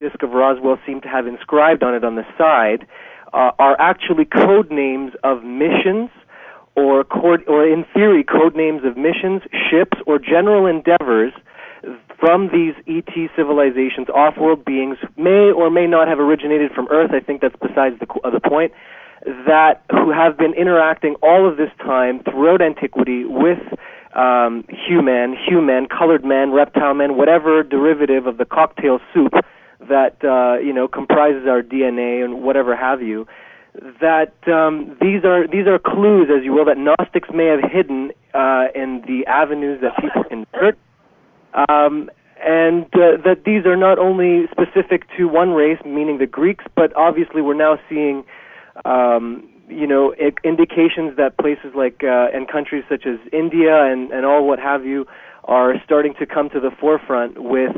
Disc of Roswell seem to have inscribed on it on the side are actually code names of missions, or in theory, code names of missions, ships, or general endeavors from these ET civilizations, off-world beings, may or may not have originated from Earth. I think that's besides the point. That who have been interacting all of this time throughout antiquity with human, colored man, reptile man, whatever derivative of the cocktail soup that comprises our DNA and whatever have you. That these are clues, as you will, that Gnostics may have hidden in the avenues that people insert, and that these are not only specific to one race, meaning the Greeks, but obviously we're now seeing indications that places like and countries such as India and all what have you are starting to come to the forefront with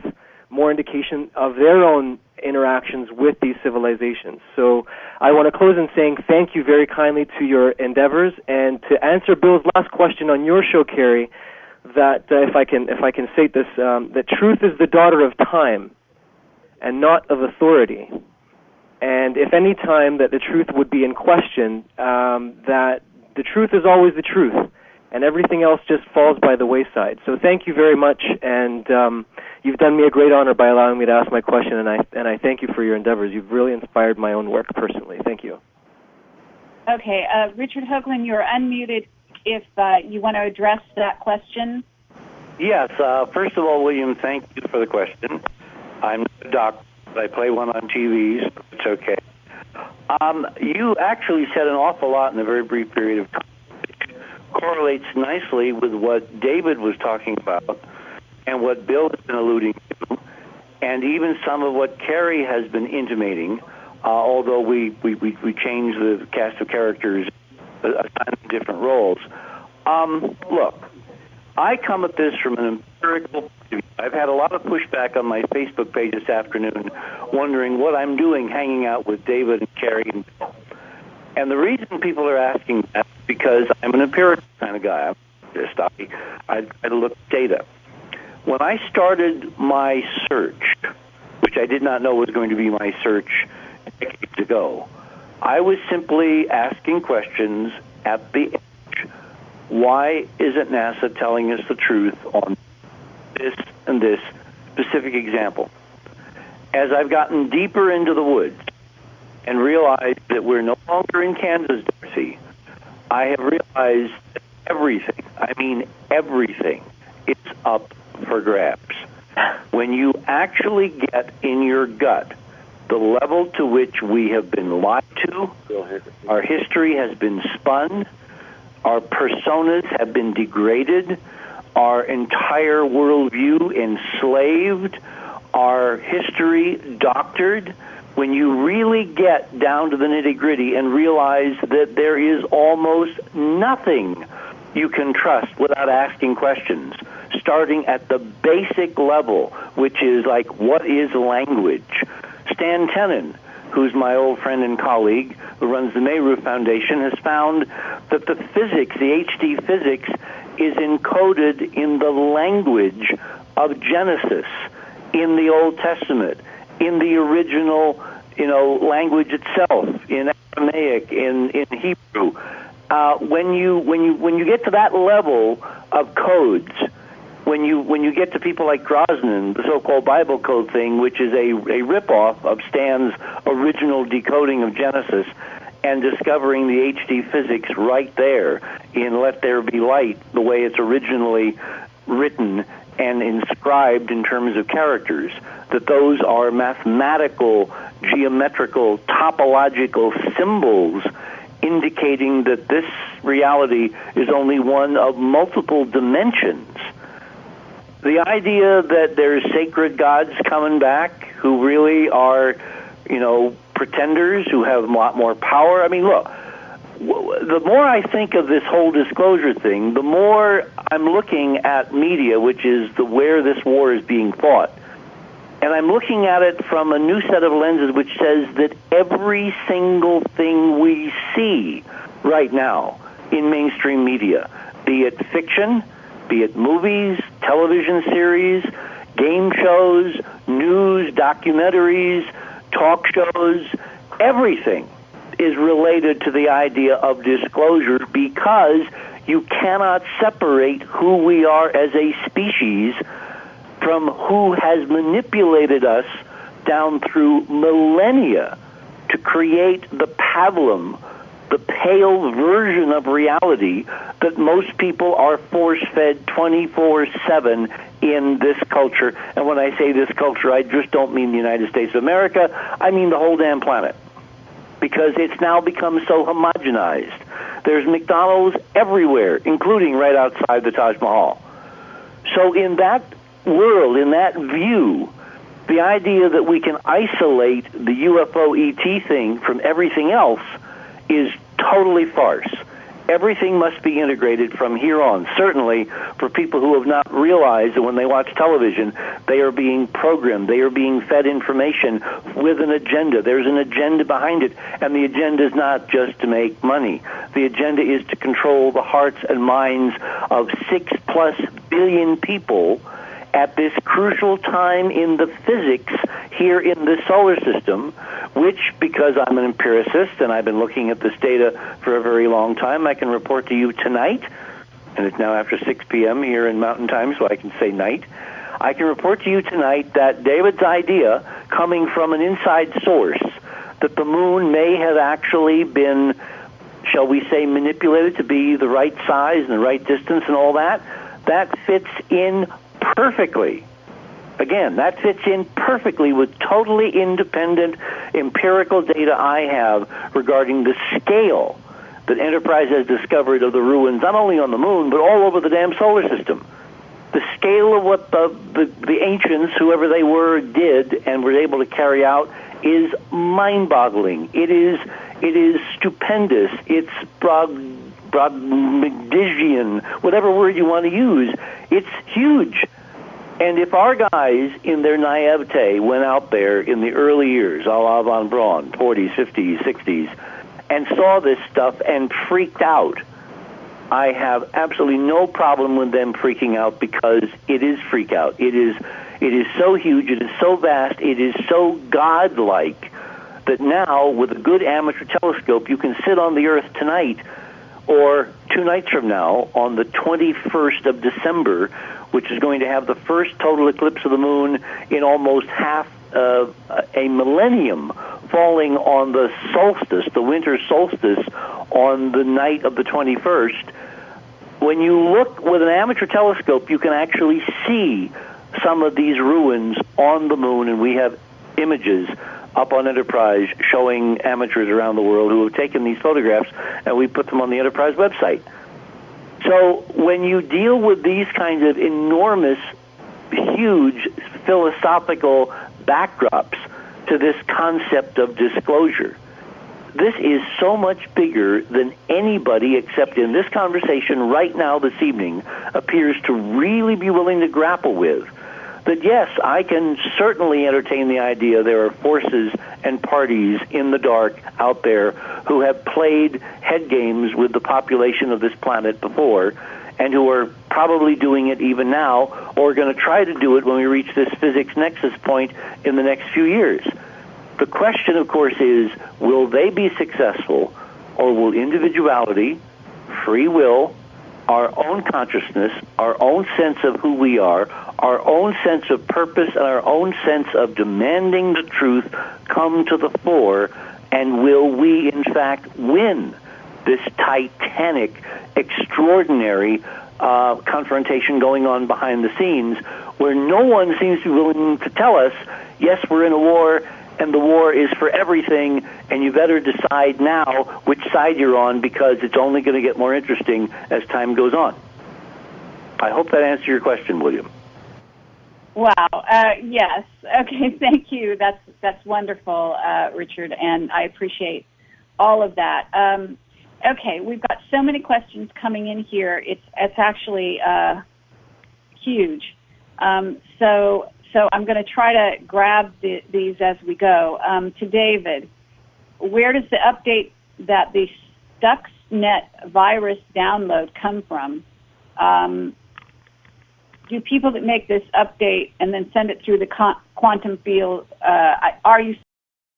more indication of their own interactions with these civilizations. So I want to close in saying thank you very kindly to your endeavors, and to answer Bill's last question on your show, Kerry, that if I can state this, that truth is the daughter of time and not of authority. And if any time that the truth would be in question, that the truth is always the truth, and everything else just falls by the wayside. So thank you very much, and you've done me a great honor by allowing me to ask my question, and I thank you for your endeavors. You've really inspired my own work personally. Thank you. Okay, Richard Hoagland, you're unmuted if you want to address that question. Yes. First of all, William, thank you for the question. I'm not a doctor. I play one on TV, so it's okay. You actually said an awful lot in a very brief period of time, which correlates nicely with what David was talking about and what Bill has been alluding to, and even some of what Kerry has been intimating, although we changed the cast of characters, assigned different roles. Look, I come at this from an empirical point of view. I've had a lot of pushback on my Facebook page this afternoon, wondering what I'm doing hanging out with David and Kerry and Bill. And the reason people are asking that is because I'm an empirical kind of guy. I look at data. When I started my search, which I did not know was going to be my search decades ago, I was simply asking questions at the edge. Why isn't NASA telling us the truth on this and this specific example? As I've gotten deeper into the woods and realized that we're no longer in Kansas, Darcy, I have realized that everything, I mean everything, is up for grabs. When you actually get in your gut the level to which we have been lied to, our history has been spun, our personas have been degraded, our entire worldview enslaved, our history doctored, when you really get down to the nitty-gritty and realize that there is almost nothing you can trust without asking questions, starting at the basic level, which is like, what is language? Stan Tenen, who's my old friend and colleague, who runs the Mayru Foundation, has found that the physics, the HD physics, is encoded in the language of Genesis, in the Old Testament, in the original, language itself, in Aramaic, in Hebrew. When you get to that level of codes, when you get to people like Grozny, the so-called Bible code thing, which is a ripoff of Stan's original decoding of Genesis, and discovering the HD physics right there in Let There Be Light, the way it's originally written and inscribed in terms of characters, that those are mathematical, geometrical, topological symbols indicating that this reality is only one of multiple dimensions. The idea that there's sacred gods coming back who really are, pretenders, who have a lot more power. I mean, look, the more I think of this whole disclosure thing, the more I'm looking at media, which is where this war is being fought. And I'm looking at it from a new set of lenses which says that every single thing we see right now in mainstream media, be it fiction, be it movies, television series, game shows, news, documentaries, talk shows, everything is related to the idea of disclosure, because you cannot separate who we are as a species from who has manipulated us down through millennia to create the pablum, the pale version of reality that most people are force-fed 24/7 in this culture. And when I say this culture, I just don't mean the United States of America. I mean the whole damn planet, because it's now become so homogenized. There's McDonald's everywhere, including right outside the Taj Mahal. So in that world, in that view, the idea that we can isolate the UFO ET thing from everything else is totally farce. Everything must be integrated from here on. Certainly for people who have not realized that when they watch television, they are being programmed, they are being fed information with an agenda. There's an agenda behind it, and the agenda is not just to make money. The agenda is to control the hearts and minds of 6+ billion people at this crucial time in the physics here in the solar system, which, because I'm an empiricist and I've been looking at this data for a very long time, I can report to you tonight, and it's now after 6 p.m. here in Mountain Time, so I can say night. I can report to you tonight that David's idea, coming from an inside source, that the moon may have actually been, shall we say, manipulated to be the right size and the right distance and all that, that fits in perfectly. Again, that fits in perfectly with totally independent empirical data I have regarding the scale that Enterprise has discovered of the ruins, not only on the moon, but all over the damn solar system. The scale of what the ancients, whoever they were, did and were able to carry out is mind-boggling. It is stupendous. It's Brobdingnagian, whatever word you want to use. It's huge. And if our guys, in their naivete, went out there in the early years, a la von Braun, 40s, 50s, 60s, and saw this stuff and freaked out, I have absolutely no problem with them freaking out, because it is freak out. It is so huge, it is so vast, it is so godlike that now, with a good amateur telescope, you can sit on the Earth tonight or 2 nights from now on the 21st of December, which is going to have the first total eclipse of the moon in almost half a millennium, falling on the solstice, the winter solstice, on the night of the 21st. When you look with an amateur telescope, you can actually see some of these ruins on the moon, and we have images up on Enterprise showing amateurs around the world who have taken these photographs, and we put them on the Enterprise website. So when you deal with these kinds of enormous, huge philosophical backdrops to this concept of disclosure, this is so much bigger than anybody, except in this conversation right now this evening, appears to really be willing to grapple with. That yes, I can certainly entertain the idea there are forces and parties in the dark out there who have played head games with the population of this planet before, and who are probably doing it even now, or are going to try to do it when we reach this physics nexus point in the next few years. The question, of course, is, will they be successful, or will individuality, free will, our own consciousness, our own sense of who we are, our own sense of purpose, and our own sense of demanding the truth come to the fore, and will we, in fact, win this titanic, extraordinary confrontation going on behind the scenes, where no one seems to be willing to tell us, yes, we're in a war, and the war is for everything, and you better decide now which side you're on, because it's only going to get more interesting as time goes on. I hope that answers your question, William. Wow. Yes. Okay. Thank you. That's wonderful, Richard, and I appreciate all of that. Okay, we've got so many questions coming in here. It's actually huge. So I'm going to try to grab these as we go. To David, where does the update that the Stuxnet virus download come from? do people that make this update and then send it through the quantum field, are you